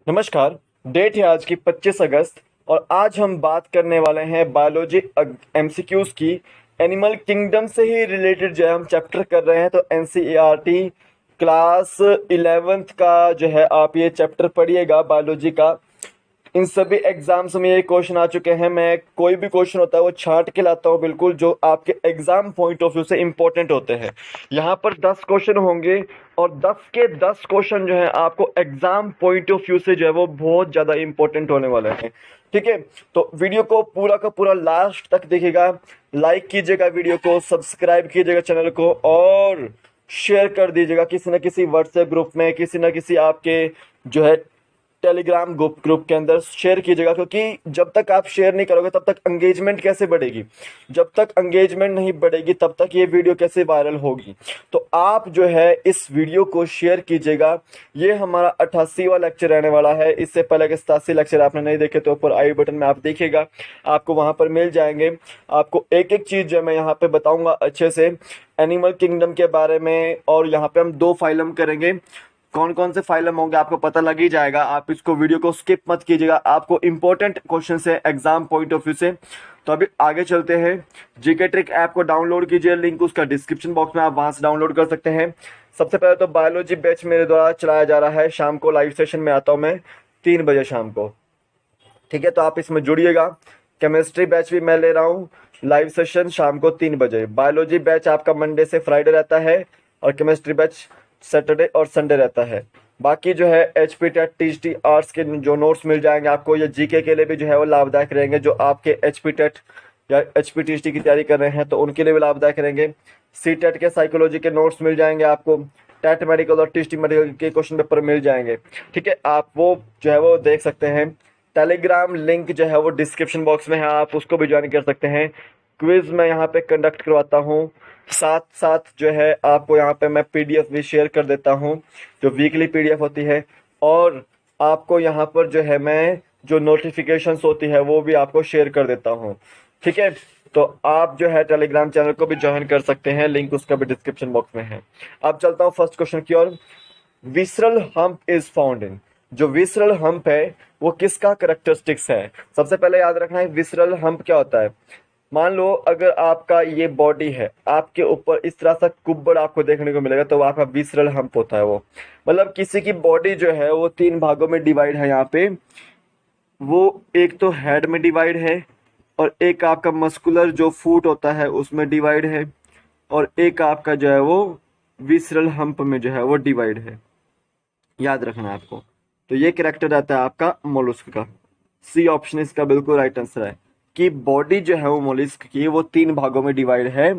नमस्कार। डेट है आज की 25 अगस्त और आज हम बात करने वाले हैं बायोलॉजी एमसीक्यूज की। एनिमल किंगडम से ही रिलेटेड जो है हम चैप्टर कर रहे हैं, तो एनसीईआरटी क्लास 11th का जो है आप ये चैप्टर पढ़िएगा बायोलॉजी का। इन सभी एग्जाम्स में ये क्वेश्चन आ चुके हैं। मैं कोई भी क्वेश्चन होता है वो छांट के लाता हूँ बिल्कुल, जो आपके एग्जाम पॉइंट ऑफ व्यू से इंपॉर्टेंट होते हैं। यहाँ पर 10 क्वेश्चन होंगे और 10 के 10 क्वेश्चन जो है आपको एग्जाम पॉइंट ऑफ व्यू से जो है वो बहुत ज़्यादा इंपॉर्टेंट होने वाले हैं। ठीक है, तो वीडियो को पूरा का पूरा लास्ट तक देखिएगा। लाइक कीजिएगा वीडियो को, सब्सक्राइब कीजिएगा चैनल को और शेयर कर दीजिएगा किसी न किसी व्हाट्सएप ग्रुप में, किसी न किसी आपके जो है टेलीग्राम ग्रुप के अंदर शेयर कीजिएगा। क्योंकि जब तक आप शेयर नहीं करोगे तब तक एंगेजमेंट कैसे बढ़ेगी, जब तक एंगेजमेंट नहीं बढ़ेगी तब तक ये वीडियो कैसे वायरल होगी। तो आप जो है इस वीडियो को शेयर कीजिएगा। ये हमारा 88वां लेक्चर रहने वाला है। इससे पहले के 87 लेक्चर आपने नहीं देखे तो ऊपर आई बटन में आप देखिएगा, आपको वहां पर मिल जाएंगे। आपको एक एक चीज जो मैं यहाँ पे बताऊंगा अच्छे से एनिमल किंगडम के बारे में। और यहाँ पे हम 2 फाइलम करेंगे। कौन कौन से फाइलम होंगे आपको पता लग ही जाएगा। आप इसको वीडियो को स्किप मत कीजिएगा, आपको इंपॉर्टेंट क्वेश्चन है एग्जाम पॉइंट ऑफ व्यू से। तो अभी आगे चलते हैं। जीके ट्रिक ऐप को डाउनलोड कीजिए, लिंक उसका डिस्क्रिप्शन बॉक्स में, आप वहां से डाउनलोड कर सकते हैं। सबसे पहले तो बायोलॉजी बैच मेरे द्वारा चलाया जा रहा है। शाम को लाइव सेशन में आता हूं मैं 3 बजे शाम को। ठीक है, तो आप इसमें जुड़िएगा। केमिस्ट्री बैच भी मैं ले रहा हूँ लाइव सेशन शाम को 3 बजे। बायोलॉजी बैच आपका मंडे से फ्राइडे रहता है और केमिस्ट्री बैच सैटरडे और संडे रहता है। बाकी जो है एचपी टेट टीएचटी आर्ट्स के जो नोट्स मिल जाएंगे आपको, ये जीके के लिए भी जो है वो लाभदायक रहेंगे। जो आपके एचपी टेट या एचपी टीएचटी की तैयारी कर रहे हैं तो उनके लिए भी लाभदायक रहेंगे। सी टेट के साइकोलॉजी के नोट्स मिल जाएंगे आपको। टेट मेडिकल और टीएचटी मेडिकल के क्वेश्चन पेपर मिल जाएंगे। ठीक है, आप वो जो है वो देख सकते हैं। टेलीग्राम लिंक जो है वो डिस्क्रिप्शन बॉक्स में है, आप उसको भी ज्वाइन कर सकते हैं। क्विज मैं यहाँ पे कंडक्ट करवाता हूँ, साथ साथ जो है आपको यहाँ पे मैं पीडीएफ भी शेयर कर देता हूँ, जो वीकली पीडीएफ होती है। और आपको यहाँ पर जो है मैं जो नोटिफिकेशंस होती है वो भी आपको शेयर कर देता हूँ। ठीक है, तो आप जो है टेलीग्राम चैनल को भी ज्वाइन कर सकते हैं, लिंक उसका भी डिस्क्रिप्शन बॉक्स में है। अब चलता हूँ फर्स्ट क्वेश्चन की ओर। Visceral hump is found in. जो विसरल हम्प है वो किसका करेक्टरिस्टिक्स है। सबसे पहले याद रखना है विसरल हम्प क्या होता है। मान लो अगर आपका ये बॉडी है, आपके ऊपर इस तरह सा कुब्बड़ आपको देखने को मिलेगा तो वो आपका विसरल हम्प होता है। वो मतलब किसी की बॉडी जो है वो 3 भागों में डिवाइड है। यहाँ पे वो एक तो हेड में डिवाइड है, और एक आपका मस्कुलर जो फूट होता है उसमें डिवाइड है, और एक आपका जो है वो विसरल हम्प में जो है वो डिवाइड है। याद रखना है आपको। तो ये कैरेक्टर रहता है आपका मोलस्क का। सी ऑप्शन इसका बिल्कुल राइट आंसर है कि बॉडी जो है वो मोलस्क की वो 3 भागों में डिवाइड है।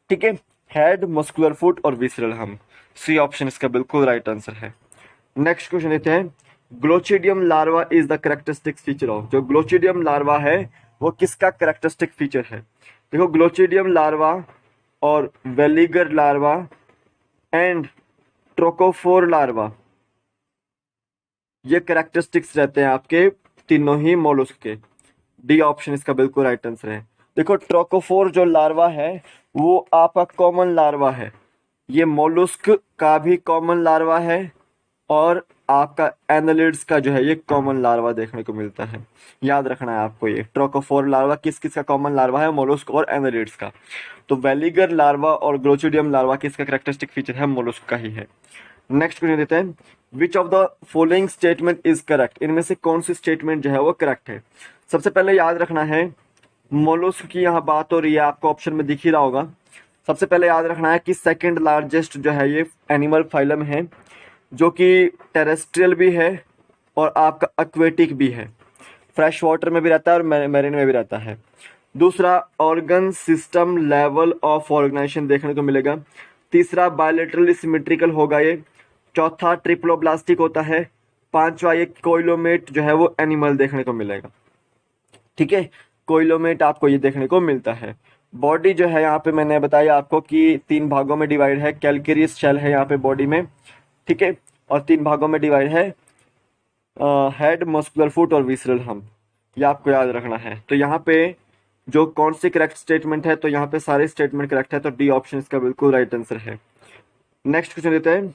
ठीक है, हेड, मस्कुलर फुट और विसरल हम। सी ऑप्शन इसका बिल्कुल राइट आंसर है। नेक्स्ट क्वेश्चन लेते हैं। Glochidium larva is the characteristic feature of. जो ग्लोचिडियम लार्वा है वो किसका करेक्टरिस्टिक फीचर है। देखो, ग्लोचिडियम लार्वा और veliger larva and trochophore larva, ये करेक्टरिस्टिक्स रहते हैं आपके तीनों ही मोलस्क के। डी ऑप्शन इसका बिल्कुल राइट आंसर है। देखो, ट्रोकोफोर जो लार्वा है वो आपका कॉमन लार्वा है। ये मोलस्क का भी कॉमन लार्वा है, और आपका एनालिड्स का जो है ये कॉमन लार्वा देखने को मिलता है। याद रखना है आपको, ये ट्रोकोफोर लार्वा किस किस का कॉमन लार्वा है, मोलस्क और एनालिड्स का। तो वेलिगर लार्वा और ग्लोचिडियम लार्वा किसका करेक्टरिस्टिक फीचर है, मोलस्क का ही है। नेक्स्ट क्वेश्चन देते हैं। Which of the following statement is correct. इनमें से कौन सी स्टेटमेंट जो है वो करेक्ट है। सबसे पहले याद रखना है मोलस्क की यहाँ बात हो रही है, आपको ऑप्शन में दिख ही रहा होगा। सबसे पहले याद रखना है कि सेकंड लार्जेस्ट जो है ये एनिमल फाइलम है, जो कि टेरेस्ट्रियल भी है और आपका एक्वेटिक भी है। फ्रेश वाटर में भी रहता है और मैरीन में भी रहता है। दूसरा, organ system level of organisation देखने को मिलेगा। तीसरा, बायोलेटरली सिमेट्रिकल होगा ये। चौथा, ट्रिप्लोब्लास्टिक होता है। पांचवा, ये कोइलोमेट जो है वो एनिमल देखने को मिलेगा। ठीक है, कोइलोमेट आपको ये देखने को मिलता है। बॉडी जो है यहाँ पे मैंने बताया आपको कि 3 भागों में डिवाइड है। कैलकेरियस शेल है यहाँ पे बॉडी में। ठीक है, और 3 भागों में डिवाइड है, हेड, मस्कुलर फुट और विसरल हम्प। ये आपको याद रखना है। तो यहाँ पे जो कौन सी करेक्ट स्टेटमेंट है, तो यहाँ पे सारे स्टेटमेंट करेक्ट है, तो डी ऑप्शन इसका बिल्कुल राइट आंसर है। नेक्स्ट क्वेश्चन देते हैं।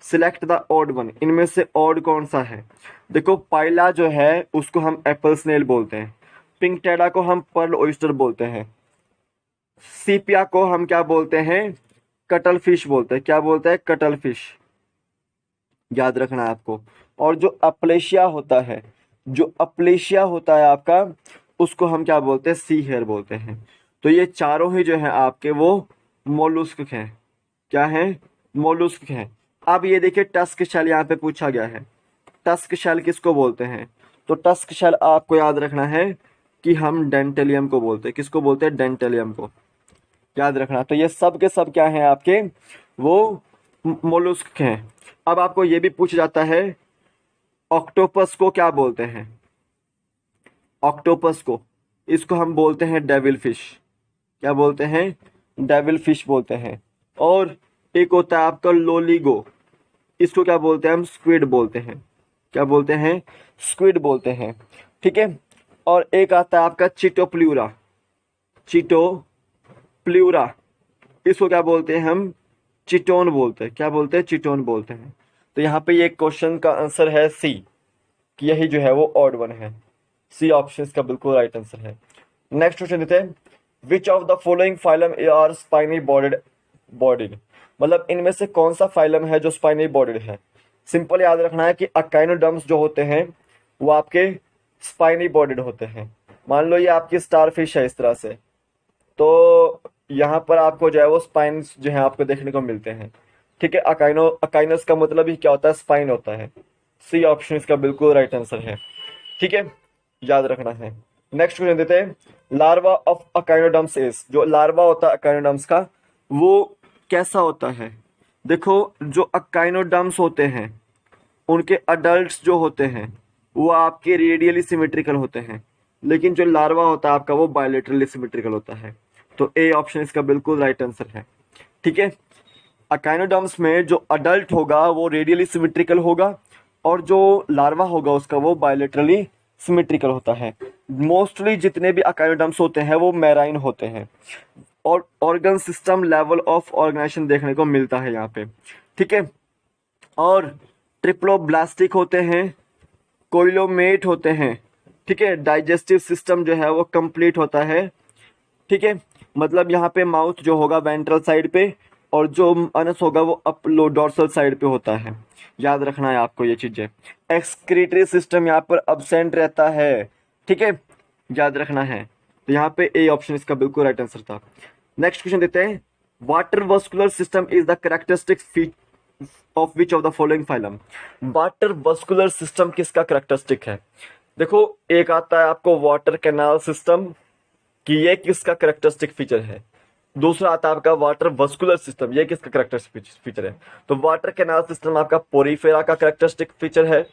सिलेक्ट द ऑड वन, इनमें से ऑड कौन सा है। देखो पाइला जो है उसको हम एप्पल स्नेल बोलते हैं, पिंक टेडा को हम पर्ल ऑयस्टर बोलते हैं, सीपिया को हम क्या बोलते हैं, कटल फिश बोलते हैं। क्या बोलते हैं, कटल फिश, याद रखना है आपको। और जो अपलेशिया होता है, जो अपलेशिया होता है आपका, उसको हम क्या बोलते हैं, सी हेयर बोलते हैं। तो ये चारों ही जो है आपके वो मोलुस्क हैं। क्या है, मोलुस्क हैं। अब ये देखिए टस्क शेल यहाँ पे पूछा गया है, टस्क शेल किसको बोलते हैं। तो टस्क शेल आपको याद रखना है कि हम डेंटेलियम को बोलते हैं। किसको बोलते हैं, डेंटेलियम को, याद रखना। तो ये सब के सब क्या हैं आपके, वो मोलुस्क हैं। अब आपको ये भी पूछा जाता है ऑक्टोपस को क्या बोलते हैं, ऑक्टोपस को, इसको हम बोलते हैं डेविल फिश। क्या बोलते हैं, डेविल फिश बोलते हैं। और एक होता है आपका लोलीगो, इसको क्या बोलते हैं हम, स्क्विड बोलते हैं। क्या बोलते हैं, स्क्विड बोलते हैं। ठीक है। और एक आता है आपका चिटोप्ल्यूरा, चिटोप्ल्यूरा, इसको क्या बोलते हैं हम, चिटोन बोलते हैं। क्या बोलते हैं, चिटोन बोलते हैं। तो यहाँ पे ये क्वेश्चन का आंसर है सी, कि यही जो है वो ऑड वन है। सी ऑप्शन इसका बिल्कुल राइट आंसर है। नेक्स्ट क्वेश्चन देते हैं, which of the following phylum are spiny bodied, मतलब इनमें से कौन सा फाइलम है जो स्पाइनी बॉडीड है। सिंपल याद रखना है कि अकाइनोडर्म्स जो होते हैं वो आपके स्पाइनी बॉडीड होते हैं। मान लो ये आपकी स्टारफिश है इस तरह से, तो यहाँ पर आपको जो है वो स्पाइन्स जो है आपको देखने को मिलते हैं। ठीक है। अकाइनस का मतलब ही क्या होता है, स्पाइन होता है। सी ऑप्शन इसका बिल्कुल राइट आंसर है। ठीक है, याद रखना है। नेक्स्ट क्वेश्चन देते हैं, लार्वा ऑफ अकाइनोडर्म्स इज, जो लार्वा होता है अकाइनोडर्म्स का वो कैसा होता है। देखो जो अकाइनोडर्म्स होते हैं उनके अडल्ट्स जो होते हैं वो आपके रेडियली सिमेट्रिकल होते हैं, लेकिन जो लार्वा होता है आपका वो बायलेटरली सिमेट्रिकल होता है। तो ए ऑप्शन इसका बिल्कुल राइट आंसर है। ठीक है। अकाइनोडर्म्स में जो अडल्ट होगा वो रेडियली सिमेट्रिकल होगा, और जो लार्वा होगा उसका वो बायलेटरली सिमेट्रिकल होता है। मोस्टली जितने भी अकाइनोडर्म्स होते हैं वो मैराइन होते हैं, और organ system level of organisation देखने को मिलता है यहाँ पे। ठीक है। और ट्रिप्लोब्लास्टिक होते हैं, कोइलोमेट होते हैं। ठीक है। डाइजेस्टिव सिस्टम जो है वो कंप्लीट होता है। ठीक है। मतलब यहाँ पे माउथ जो होगा वेंट्रल साइड पे, और जो अनस होगा वो अपलो डोर्सल साइड पे होता है। याद रखना है आपको ये चीजें। एक्सक्रीटरी सिस्टम यहाँ पर अब्सेंट रहता है। ठीक है, याद रखना है। तो यहाँ पे ए ऑप्शन इसका बिल्कुल राइट आंसर था। नेक्स्ट क्वेश्चन देते हैं, water vascular system is the characteristic feature of which of the following phylum. Water vascular system किसका कैरेक्टरिस्टिक है। देखो एक आता है आपको वाटर कैनाल सिस्टम, कि ये किसका कैरेक्टरिस्टिक फीचर है। दूसरा आता है आपका वाटर वस्कुलर सिस्टम, ये किसका कैरेक्टरिस्टिक फीचर है। तो वाटर कैनाल सिस्टम आपका पोरीफेरा का कैरेक्टरिस्टिक फीचर है,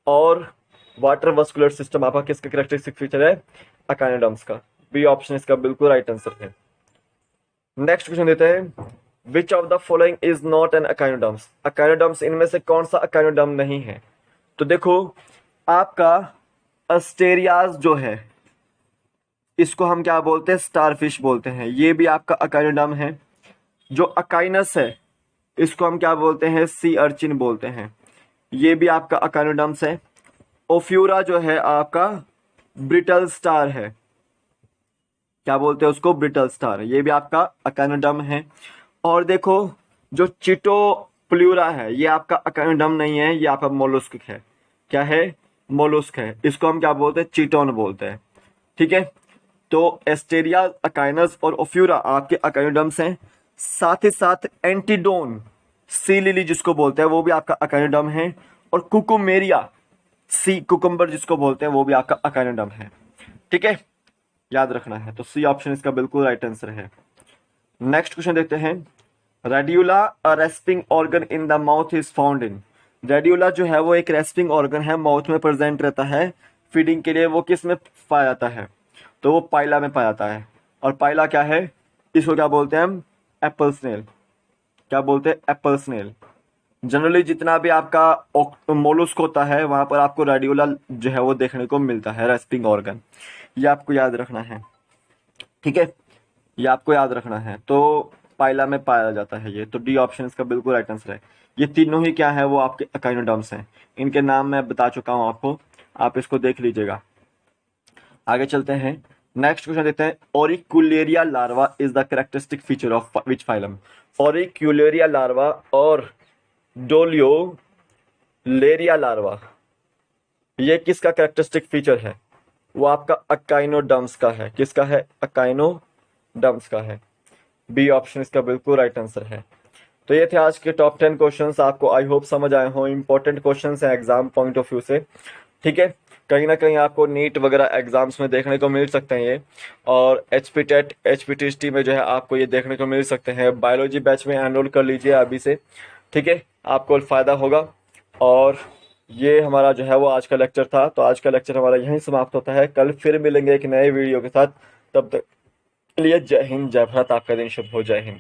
और वाटर वस्कुलर सिस्टम आपका किसका कैरेक्टरिस्टिक फीचर है, अकाइनोडर्म्स का। बी ऑप्शन इसका बिल्कुल राइट आंसर है। नेक्स्ट क्वेश्चन देते हैं, which of the following is not an echinoderms. Echinoderms इनमें से कौन सा अकाइनोडर्म नहीं है। तो देखो आपका अस्टेरियाज जो है इसको हम क्या बोलते हैं, स्टारफिश बोलते हैं। ये भी आपका अकाइनोडर्म है। जो अकाइनस है इसको हम क्या बोलते हैं, सी अर्चिन बोलते हैं। ये भी आपका अकाइनोडर्म्स है। ओफ्यूरा जो है आपका ब्रिटल स्टार है। क्या बोलते हैं उसको, ब्रिटल स्टार। ये भी आपका अकाइनोडर्म है। और देखो जो चिटोप्ल्यूरा है ये आपका अकाइनोडर्म नहीं है, ये आपका मोलुस्क है। क्या है, मोलुस्क है। इसको हम क्या बोलते हैं, चीटोन बोलते हैं। ठीक है। तो एस्टेरिया, अकाइनस और ओफ्यूरा आपके अकाइनोडर्म्स हैं। साथ ही साथ एंटीडोन, सी लिली जिसको बोलते हैं वो भी आपका अकाइनोडर्म है। और कुकुमेरिया, सी कुकुम्बर जिसको बोलते हैं वो भी आपका अकाइनोडर्म है। ठीक है, याद रखना है। तो सी ऑप्शन इसका बिल्कुल राइट आंसर है। नेक्स्ट क्वेश्चन देखते हैं, radula a rasping organ in the mouth is found in. Radula जो है वो एक रेस्पिंग ऑर्गन है, माउथ में प्रेजेंट रहता है फीडिंग के लिए। वो किस में पाया जाता है, तो वो पाइला में पाया जाता है। और पाइला क्या है, इसको क्या बोलते हैं हम, एप्पल स्नेल। क्या बोलते हैं, एप्पल स्नेल। जनरली जितना भी आपका मोलुस्क होता है वहां पर आपको रेडियोला जो है वो देखने को मिलता है, रेस्पिंग ऑर्गन। ये आपको याद रखना है। ठीक है, ये आपको याद रखना है। तो पाइला में पाया जाता है ये। तो डी ऑप्शन इसका बिल्कुल राइट आंसर है। ये तीनों ही क्या है, वो आपके अकाइनोडर्म्स हैं। इनके नाम मैं बता चुका हूँ आपको, आप इसको देख लीजिएगा। आगे चलते हैं, नेक्स्ट क्वेश्चन देते हैं, auricularia larva is the characteristic feature of which phylum. Auricularia larva और डोलियोलेरिया लार्वा, ये किसका कैरेक्टरिस्टिक फीचर है? वो आपका अकाइनोडर्म्स का है। किसका है? अकाइनोडर्म्स का है। बी ऑप्शन इसका बिल्कुल राइट आंसर है। तो ये थे आज के टॉप 10 क्वेश्चंस, आपको आई होप समझ आए हों। इंपॉर्टेंट क्वेश्चंस हैं एग्जाम पॉइंट ऑफ व्यू से, ठीक है। कहीं ना कहीं आपको नीट वगैरह एग्जाम्स में देखने को मिल सकते हैं ये, और HPTET HPTST में जो है आपको ये देखने को मिल सकते हैं। बायोलॉजी बैच में एनरोल कर लीजिए अभी से, ठीक है, आपको फ़ायदा होगा। और ये हमारा जो है वो आज का लेक्चर था, तो आज का लेक्चर हमारा यहीं समाप्त होता है। कल फिर मिलेंगे एक नए वीडियो के साथ, तब तक के लिए जय हिंद, जय भारत, आपका दिन शुभ हो। जय हिंद।